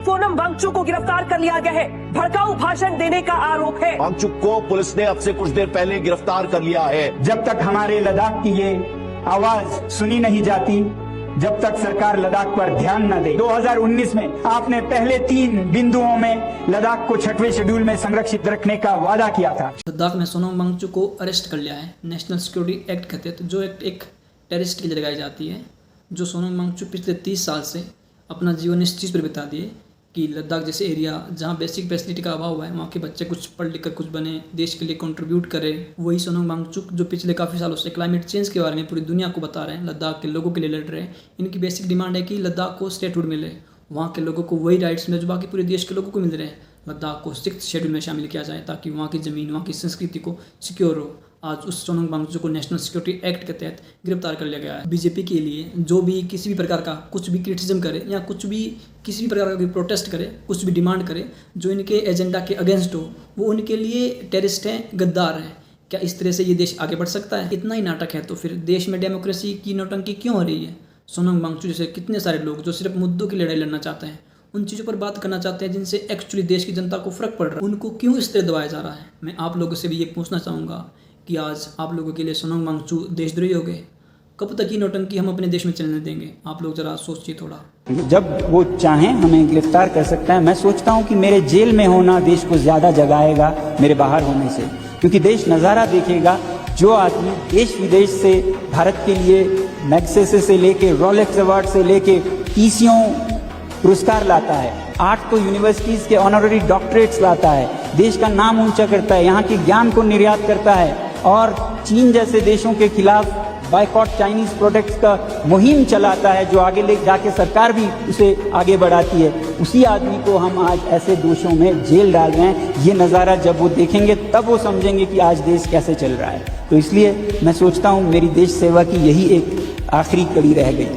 सोनम वांगचुक को गिरफ्तार कर लिया गया है। भड़काऊ भाषण देने का आरोप है। वांगचुक को पुलिस ने अब से कुछ देर पहले गिरफ्तार कर लिया है। जब तक हमारे लद्दाख की ये आवाज सुनी नहीं जाती, जब तक सरकार लद्दाख पर ध्यान न दे। 2019 में आपने पहले 3 बिंदुओं में लद्दाख को 6वें शेड्यूल में संरक्षित रखने का वादा किया था। लद्दाख में सोनम वांगचुक को अरेस्ट कर लिया है नेशनल सिक्योरिटी एक्ट के तहत, जो एक टेररिस्ट के लिए लगाई जाती है। जो सोनम वांगचुक पिछले 30 साल से अपना जीवन इस चीज़ पर बिता दिए कि लद्दाख जैसे एरिया जहाँ बेसिक फैसिलिटी का अभाव है, वहाँ के बच्चे कुछ पढ़ लिख कर कुछ बने, देश के लिए कंट्रीब्यूट करें। वही सोनम वांगचुक जो पिछले काफ़ी सालों से क्लाइमेट चेंज के बारे में पूरी दुनिया को बता रहे हैं, लद्दाख के लोगों के लिए लड़ रहे हैं। इनकी बेसिक डिमांड है कि लद्दाख को स्टेटहुड मिले, वहाँ के लोगों को वही राइट्स मिले जो बाकी पूरे देश के लोगों को मिल रहे हैं। लद्दाख को 6th शेड्यूल में शामिल किया जाए ताकि वहाँ की ज़मीन, वहाँ की संस्कृति को सिक्योर हो। आज उस सोनम वांगचुक को नेशनल सिक्योरिटी एक्ट के तहत गिरफ्तार कर लिया गया है। बीजेपी के लिए जो भी किसी भी प्रकार का कुछ भी क्रिटिसिज्म करे या कुछ भी किसी भी प्रकार का भी प्रोटेस्ट करे, कुछ भी डिमांड करे जो इनके एजेंडा के अगेंस्ट हो, वो उनके लिए टेररिस्ट हैं, गद्दार हैं। क्या इस तरह से ये देश आगे बढ़ सकता है? इतना ही नाटक है तो फिर देश में डेमोक्रेसी की नौटंकी क्यों हो रही है? सोनम वांगचुक जैसे कितने सारे लोग जो सिर्फ मुद्दों की लड़ाई लड़ना चाहते हैं, उन चीज़ों पर बात करना चाहते हैं जिनसे एक्चुअली देश की जनता को फ़र्क पड़ रहा है, उनको क्यों इस तरह दबाया जा रहा है? मैं आप लोगों से भी ये पूछना चाहूँगा कि आज आप लोगों के लिए सोनम वांगचुक देशद्रोही हो गए। कब तक ये नौटंकी हम अपने देश में चलने देंगे? आप लोग ज़रा सोचिए थोड़ा। जब वो चाहें हमें गिरफ्तार कर सकता है। मैं सोचता हूं कि मेरे जेल में होना देश को ज्यादा जगाएगा मेरे बाहर होने से, क्योंकि देश नज़ारा देखेगा। जो आदमी देश विदेश से भारत के लिए मैग्सेसे से लेके रोलेक्स अवार्ड से लेके पीसीओ पुरस्कार लाता है, 8 तो यूनिवर्सिटीज़ के ऑनररी डॉक्टरेट्स लाता है, देश का नाम ऊंचा करता है, यहाँ के ज्ञान को निर्यात करता है और चीन जैसे देशों के खिलाफ बायकॉट चाइनीज प्रोडक्ट्स का मुहिम चलाता है, जो आगे ले जाके सरकार भी उसे आगे बढ़ाती है। उसी आदमी को हम आज ऐसे दोषों में जेल डाल रहे हैं। ये नज़ारा जब वो देखेंगे तब वो समझेंगे कि आज देश कैसे चल रहा है। तो इसलिए मैं सोचता हूँ मेरी देश सेवा की यही एक आखिरी कड़ी रह गई।